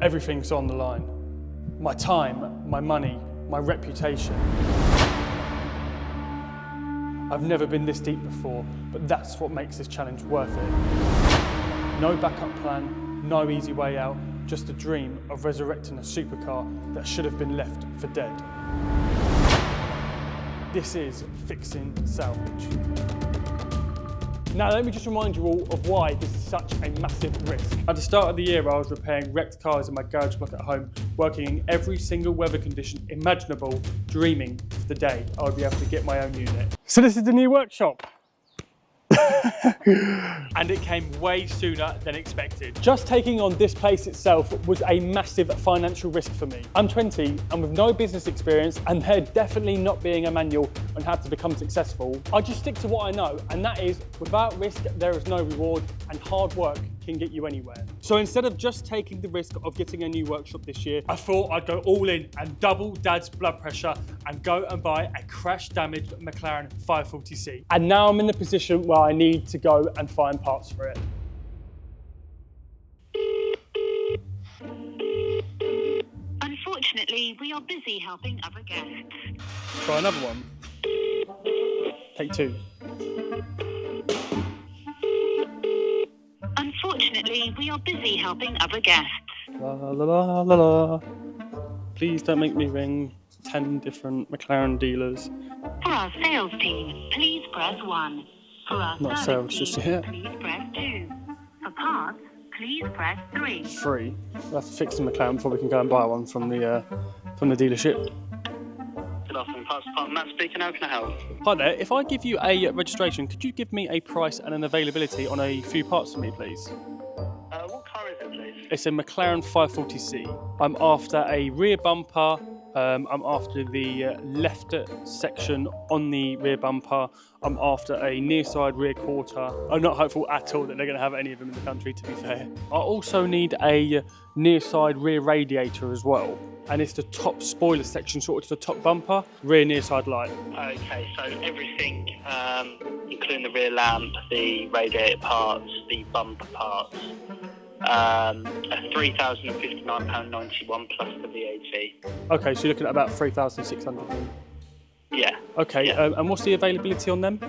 Everything's on the line. My time, my money, my reputation. I've never been this deep before, but that's what makes this challenge worth it. No backup plan, no easy way out, just a dream of resurrecting a supercar that should have been left for dead. This is Fixing Salvage. Now let me just remind you all of why this is such a massive risk. At the start of the year I was repairing wrecked cars in my garage block at home, working in every single weather condition imaginable, dreaming of the day I would be able to get my own unit. So this is the new workshop. And it came way sooner than expected. Just taking on this place itself was a massive financial risk for me. I'm 20 and with no business experience, and there definitely not being a manual on how to become successful, I just stick to what I know, and that is without risk there is no reward, and hard work can get you anywhere. So instead of just taking the risk of getting a new workshop this year, I thought I'd go all in and double Dad's blood pressure and go and buy a crash damaged McLaren 540C. And now I'm in the position where I need to go and find parts for it. Unfortunately, we are busy helping other guests. Let's try another one. Take two. Unfortunately, we are busy helping other guests. La la la la la. Please don't make me ring 10 different McLaren dealers. For our sales team, please press 1. For our Not service sales team, just yet. please press 2. For parts, please press 3. 3. We'll have to fix the McLaren before we can go and buy one from the dealership. Good afternoon, Parts Department. Matt speaking. How can I help? Hi there. If I give you a registration, could you give me a price and an availability on a few parts for me, please? What car is it, please? It's a McLaren 540C. I'm after a rear bumper. I'm after the left section on the rear bumper. I'm after a near side rear quarter. I'm not hopeful at all that they're going to have any of them in the country, to be fair. I also need a near side rear radiator as well. And it's the top spoiler section, sort of to the top bumper, rear near side light. Okay, so everything, including the rear lamp, the radiator parts, the bumper parts, £3,059.91 plus the VAT. Okay, so you're looking at about 3,600. Yeah. Okay, Yeah. And what's the availability on them?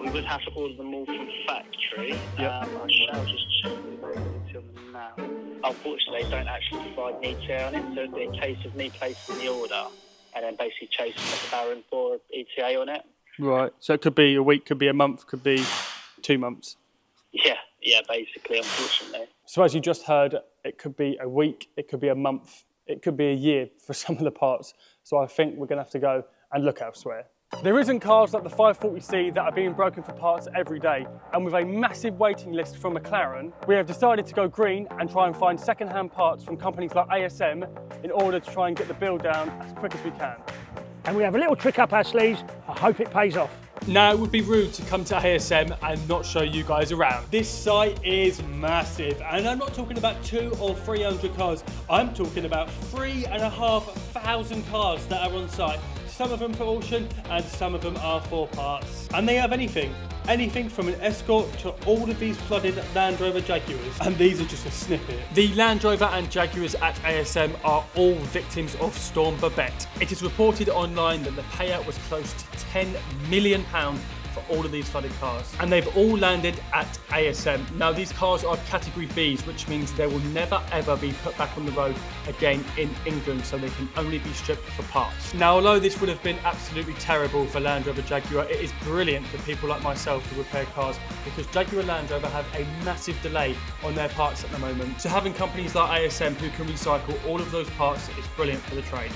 We would have to order them all from factory. Yep. I shall just check the availability on them now. Unfortunately, they don't actually provide an ETA on it, so it'd be a case of me placing the order and then basically chasing McLaren for ETA on it. Right, so it could be a week, could be a month, could be 2 months. Yeah, basically, unfortunately. So as you just heard, it could be a week, it could be a month, it could be a year for some of the parts. So I think we're going to have to go and look elsewhere. There isn't cars like the 540C that are being broken for parts every day, and with a massive waiting list from McLaren, we have decided to go green and try and find second-hand parts from companies like ASM in order to try and get the bill down as quick as we can. And we have a little trick up our sleeves. I hope it pays off. Now, it would be rude to come to ASM and not show you guys around. This site is massive, and I'm not talking about 200 or 300 cars. I'm talking about 3,500 cars that are on site. Some of them for auction and some of them are for parts. And they have anything from an Escort to all of these flooded Land Rover Jaguars. And these are just a snippet. The Land Rover and Jaguars at ASM are all victims of Storm Babette. It is reported online that the payout was close to £10 million for all of these flooded cars, and they've all landed at ASM. Now these cars are category Bs, which means they will never ever be put back on the road again in England, so they can only be stripped for parts. Now although this would have been absolutely terrible for Land Rover Jaguar, it is brilliant for people like myself who repair cars, because Jaguar Land Rover have a massive delay on their parts at the moment. So having companies like ASM who can recycle all of those parts is brilliant for the trade.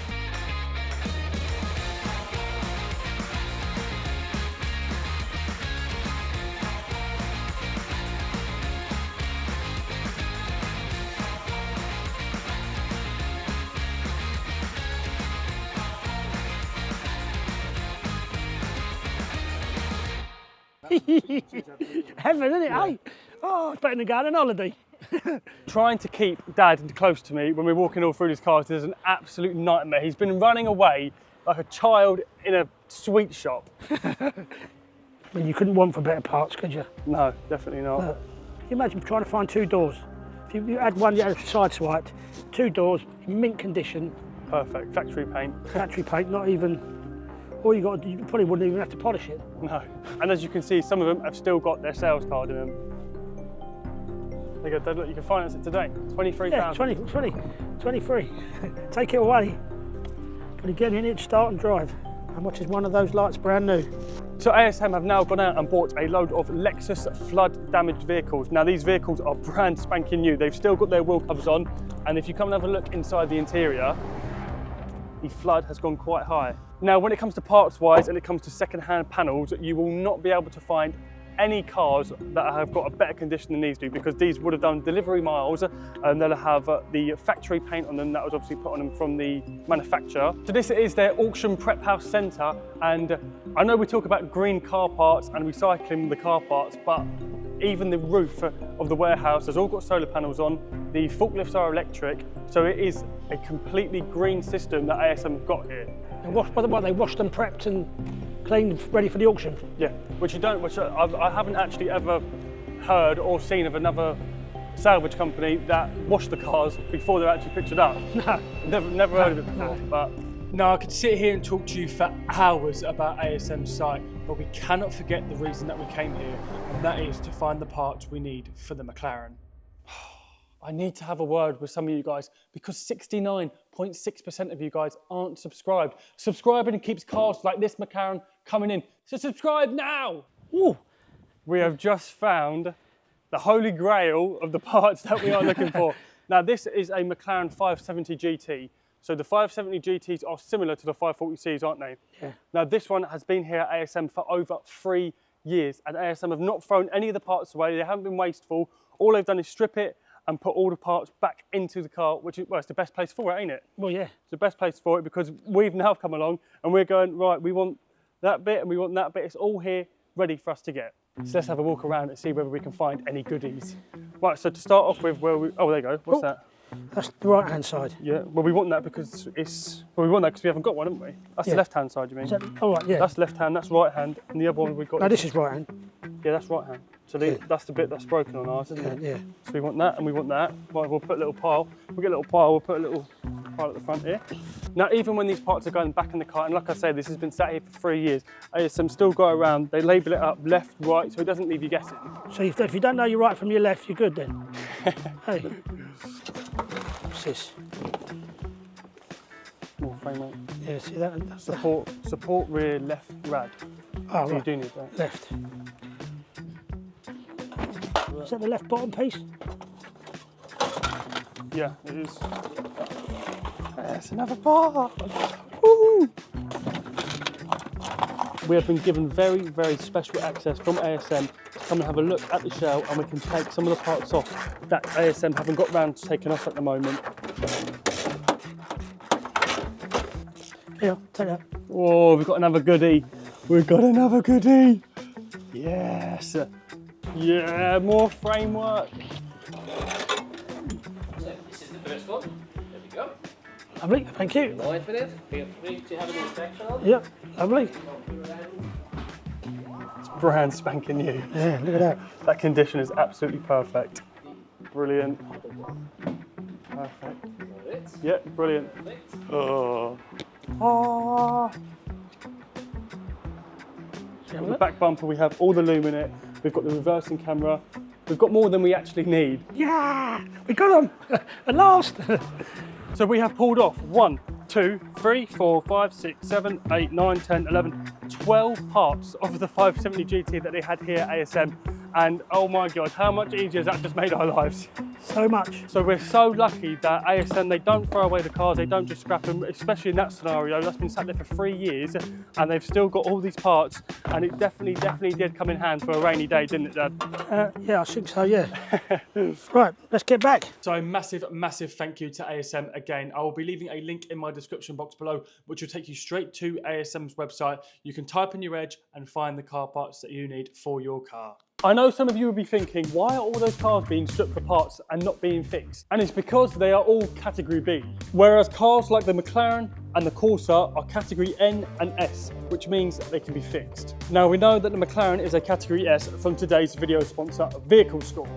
Heaven, isn't it, eh? Oh, it's better than going on holiday. Trying to keep Dad close to me when we're walking all through these cars is an absolute nightmare. He's been running away like a child in a sweet shop. Well, you couldn't want for better parts, could you? No, definitely not. Look, can you imagine trying to find 2 doors If you had one, you had side swiped, 2 doors, mint condition. Perfect, factory paint. Factory paint, not even, all you got, you probably wouldn't even have to polish it. No, and as you can see, some of them have still got their sales card in them. There you go, look, you can finance it today, 23,000. Yeah, 23. Take it away. But get in it, start and drive. How much is one of those lights brand new? So ASM have now gone out and bought a load of Lexus flood damaged vehicles. Now these vehicles are brand spanking new. They've still got their wheel covers on, and if you come and have a look inside the interior, the flood has gone quite high. Now when it comes to parts wise and it comes to second-hand panels, you will not be able to find any cars that have got a better condition than these do, because these would have done delivery miles and they'll have the factory paint on them that was obviously put on them from the manufacturer. So this is their auction prep house centre, and I know we talk about green car parts and recycling the car parts, but even the roof of the warehouse has all got solar panels on. The forklifts are electric, so it is a completely green system that ASM have got here. And what they washed and prepped and cleaned, ready for the auction? Yeah, which I haven't actually ever heard or seen of another salvage company that washed the cars before they're actually pictured up. No. Never heard of it before, no. But. Now, I could sit here and talk to you for hours about ASM's site, but we cannot forget the reason that we came here, and that is to find the parts we need for the Mclaren. I need to have a word with some of you guys, because 69.6% of you guys aren't subscribed. Subscribing keeps cars like this Mclaren coming in. So subscribe now! Ooh. We have just found the Holy Grail of the parts that we are looking for. Now this is a Mclaren 570 GT. So the 570 GTs are similar to the 540Cs, aren't they? Yeah. Now this one has been here at ASM for over 3 years, and ASM have not thrown any of the parts away. They haven't been wasteful. All they've done is strip it and put all the parts back into the car, which is, well, it's the best place for it, ain't it? Well, yeah. It's the best place for it, because we've now come along and we're going, right, we want that bit and we want that bit. It's all here ready for us to get. So let's have a walk around and see whether we can find any goodies. Right, so to start off with, oh, there you go. What's that? That's the right-hand side. Yeah, well, we want that because we haven't got one, haven't we? That's the left-hand side, you mean? Is that, oh, right, yeah. That's left hand, that's right hand, and the other one we've got. No, this is right hand. Yeah, that's right hand. So that's the bit that's broken on ours, isn't it? Yeah. So we want that and we want that. Right, we'll put a little pile. We'll get a little pile, we'll put a little pile at the front here. Now, even when these parts are going back in the car, and like I say, this has been sat here for 3 years, ASM still go around, they label it up left, right, so it doesn't leave you guessing. So if you don't know your right from your left, you're good then. Hey. What's this? More framework. Yeah, see that? That's Support rear left rad. Oh, So right. you do need that. Left. Is that the left bottom piece? Yeah, it is. There's another part. Woo! We have been given very, very special access from ASM to come and have a look at the shell, and we can take some of the parts off that ASM haven't got round to taking off at the moment. Yeah, take that. Oh, we've got another goodie. We've got another goodie. Yes. Yeah, more framework. So this is the first one. There we go. Lovely, thank you. Wide for it. Feel free to have an inspection on. Yep, lovely. It's brand spanking new. Yeah, look at that. That condition is absolutely perfect. Brilliant. Perfect. Yeah, brilliant. Oh. Oh. On the back bumper, we have all the loom in it. We've got the reversing camera. We've got more than we actually need. Yeah, we got them at last. So we have pulled off 1, 2, 3, 4, 5, 6, 7, 8, 9, 10, 11, 12 parts of the 570 GT that they had here at ASM. And oh my God, how much easier has that just made our lives? So much. So we're so lucky that ASM, they don't throw away the cars, they don't just scrap them, especially in that scenario. That's been sat there for 3 years and they've still got all these parts, and it definitely did come in hand for a rainy day, didn't it, Dad? Yeah, I think so, yeah. Right, let's get back. So massive thank you to ASM again. I will be leaving a link in my description box below, which will take you straight to ASM's website. You can type in your reg and find the car parts that you need for your car. I know some of you will be thinking, why are all those cars being stripped for parts and not being fixed? And it's because they are all category B, whereas cars like the Mclaren and the Corsa are category N and S, which means they can be fixed. Now we know that the Mclaren is a category S from today's video sponsor, Vehicle Store.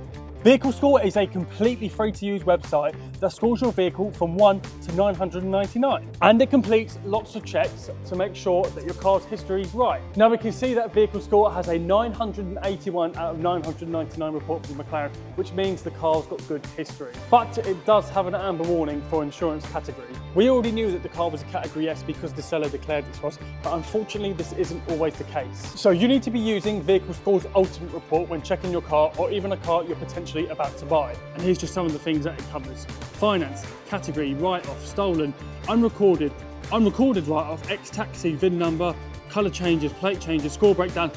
Vehicle Score is a completely free to use website that scores your vehicle from 1 to 999. And it completes lots of checks to make sure that your car's history is right. Now we can see that Vehicle Score has a 981 out of 999 report from McLaren, which means the car's got good history. But it does have an amber warning for insurance category. We already knew that the car was a category S because the seller declared it to us, but unfortunately this isn't always the case. So you need to be using Vehicle Score's ultimate report when checking your car or even a car you're potentially about to buy. And here's just some of the things that it covers. Finance, category, write-off, stolen, unrecorded write-off, ex-taxi, VIN number, colour changes, plate changes, score breakdown.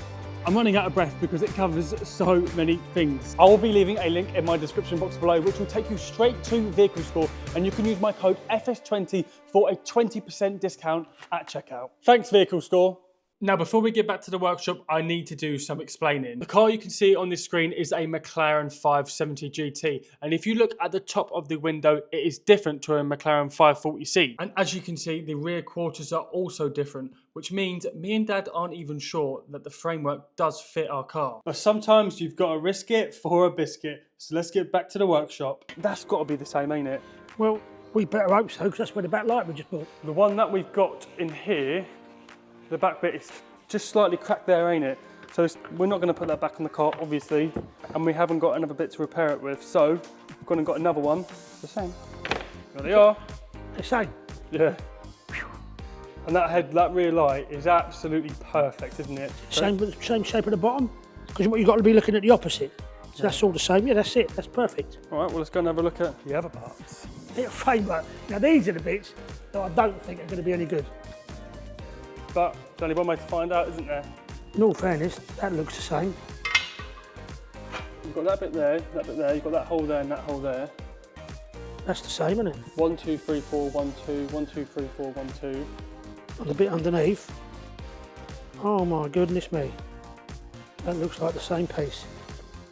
I'm running out of breath because it covers so many things. I will be leaving a link in my description box below which will take you straight to Vehicle Score, and you can use my code FS20 for a 20% discount at checkout. Thanks Vehicle Score. Now before we get back to the workshop, I need to do some explaining. The car you can see on this screen is a McLaren 570 GT, and if you look at the top of the window, it is different to a McLaren 540C. And as you can see, the rear quarters are also different, which means me and Dad aren't even sure that the framework does fit our car. But sometimes you've got to risk it for a biscuit. So let's get back to the workshop. That's got to be the same, ain't it? Well, we better hope so, because that's where the back light we just bought. The one that we've got in here, the back bit is just slightly cracked there, ain't it? So we're not going to put that back on the car, obviously, and we haven't got another bit to repair it with. So we've gone and got another one, the same. There they are. The same? Yeah. And that rear light is absolutely perfect, isn't it? Same shape at the bottom? Because you've got to be looking at the opposite. So that's all the same. Yeah, that's it. That's perfect. All right, well, let's go and have a look at the other parts. Bit of framework. Now, these are the bits that I don't think are going to be any good. But there's only one way to find out, isn't there? In all fairness, that looks the same. You've got that bit there, you've got that hole there and that hole there. That's the same, isn't it? 1, 2, 3, 4, 1, 2, 1, 2, 3, 4, 1, 2. And the bit underneath. Oh my goodness me. That looks like the same piece.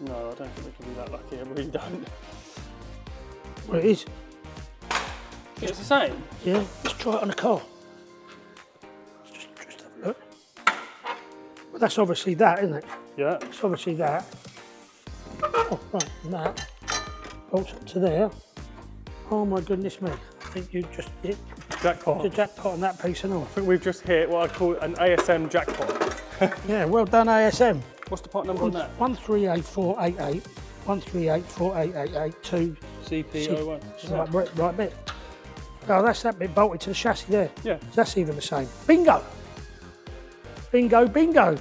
No, I don't think we can be that lucky, I really don't. Well, it is. It's the same? Yeah, let's try it on a car. Just have a look. Well, that's obviously that, isn't it? Yeah. It's obviously that. Oh, right, and that bolts up to there. Oh my goodness me. I think you just hit Jackpot. the jackpot on that piece and all. I think we've just hit what I'd call an ASM jackpot. Yeah, well done ASM. What's the part number on that? 138488, 138488, 2 CP01. Right bit. Oh, that's that bit bolted to the chassis there. Yeah. So that's even the same. Bingo! Bingo, bingo!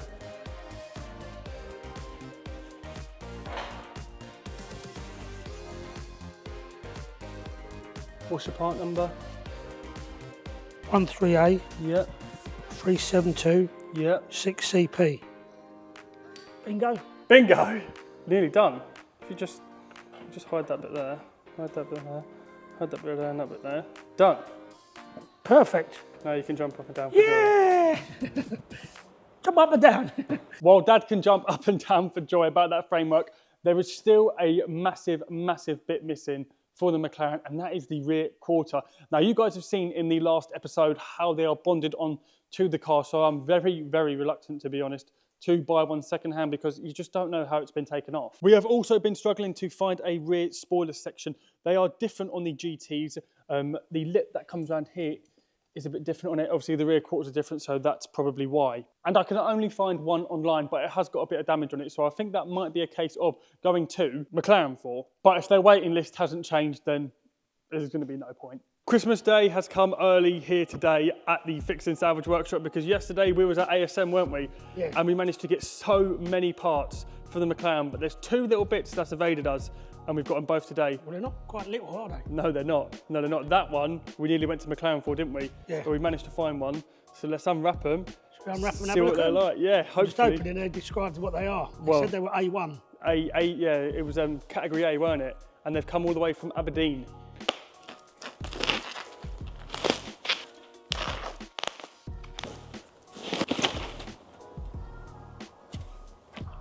What's your part number? 13A, Yeah. 372, Yeah. 6CP. Bingo! Bingo! Nearly done. If you just hide that bit there, hide that bit there, hide that bit there and that bit there. Done. Perfect. Now you can jump up and down for joy. Yeah! Jump up and down. While Dad can jump up and down for joy about that framework, there is still a massive, massive bit missing for the McLaren, and that is the rear quarter. Now, you guys have seen in the last episode how they are bonded on to the car, so I'm very, very reluctant, to be honest, to buy one secondhand because you just don't know how it's been taken off. We have also been struggling to find a rear spoiler section. They are different on the GTs. The lip that comes around here is a bit different on it. Obviously the rear quarters are different, so that's probably why. And I can only find one online, but it has got a bit of damage on it. So I think that might be a case of going to McLaren for. But if their waiting list hasn't changed, then there's going to be no point. Christmas Day has come early here today at the Fix and Salvage workshop because yesterday we was at ASM, weren't we? Yeah. And we managed to get so many parts for the McLaren, but there's two little bits that's evaded us, and we've got them both today. Well, they're not quite little, are they? No, they're not. No, they're not. That one, we nearly went to McLaren for, didn't we? Yeah. But we managed to find one. So let's unwrap them. Should we unwrap them and have see a what look at they're them? like. Yeah, Just hopefully. opening, they described what they are. They Well, said they were A1. Yeah, it was category A, weren't it? And they've come all the way from Aberdeen.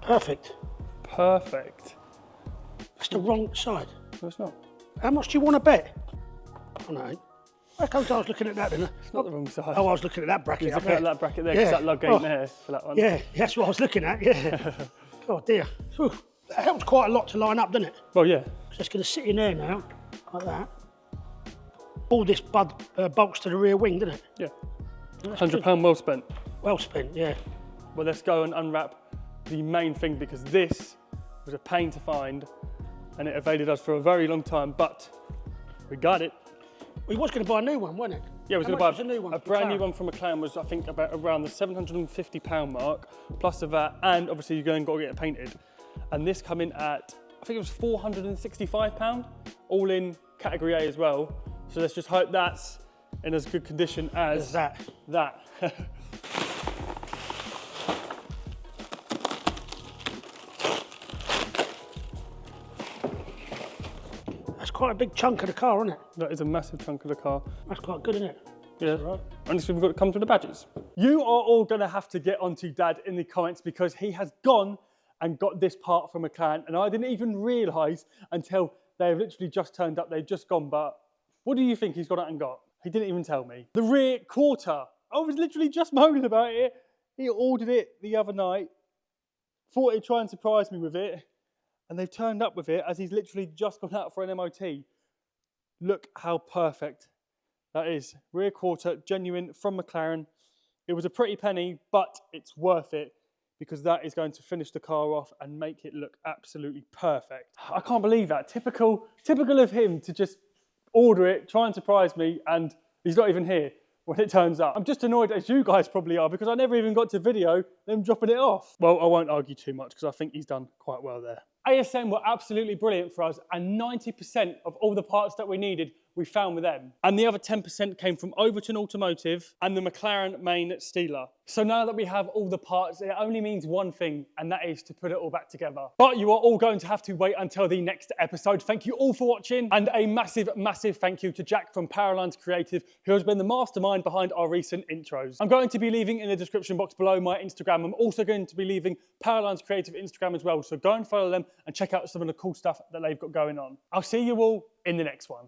Perfect. Perfect. That's the wrong side. No, it's not. How much do you want to bet? Oh, no. How comes I was looking at that, didn't I? It's not the wrong side. Oh, I was looking at that bracket. You're I looking at bet. that bracket there because Yeah. that lug ain't Oh. there for that one. Yeah, that's what I was looking at, yeah. Oh dear. Whew. That helps quite a lot to line up, doesn't it? Well, yeah. So it's going to sit in there now, like that. All this bolts to the rear wing, doesn't it? Yeah. £100 well spent. Well spent, yeah. Well, let's go and unwrap the main thing, because this was a pain to find and it evaded us for a very long time, but we got it. We was going to buy a new one, wasn't it? Yeah, we was How going much to was buy a new one a from brand new McLaren? one from Mclaren was, I think, about around the £750 mark, plus of that, and obviously you're going to got to get it painted. And this come in at, I think it was £465, all in category A as well. So let's just hope that's in as good condition as that. That's quite a big chunk of the car, isn't it? That is a massive chunk of the car. That's quite good, isn't it? Yeah, and we've got to come to the badges. You are all going to have to get onto Dad in the comments, because he has gone and got this part from McLaren, and I didn't even realise until they've literally just turned up, they've just gone, but what do you think he's gone out and got? He didn't even tell me. The rear quarter. I was literally just moaning about it. He ordered it the other night, thought he'd try and surprise me with it, and they've turned up with it as he's literally just gone out for an MOT. Look how perfect that is. Rear quarter, genuine from McLaren. It was a pretty penny, but it's worth it, because that is going to finish the car off and make it look absolutely perfect. I can't believe that. Typical of him to just order it, try and surprise me, and he's not even here when it turns up. I'm just annoyed, as you guys probably are, because I never even got to video them dropping it off. Well, I won't argue too much, because I think he's done quite well there. ASM were absolutely brilliant for us, and 90% of all the parts that we needed we found with them. And the other 10% came from Overton Automotive and the McLaren main steeler. So now that we have all the parts, it only means one thing, and that is to put it all back together. But you are all going to have to wait until the next episode. Thank you all for watching, and a massive, massive thank you to Jack from Powerlines Creative, who has been the mastermind behind our recent intros. I'm going to be leaving in the description box below my Instagram. I'm also going to be leaving Powerlines Creative Instagram as well, so go and follow them and check out some of the cool stuff that they've got going on. I'll see you all in the next one.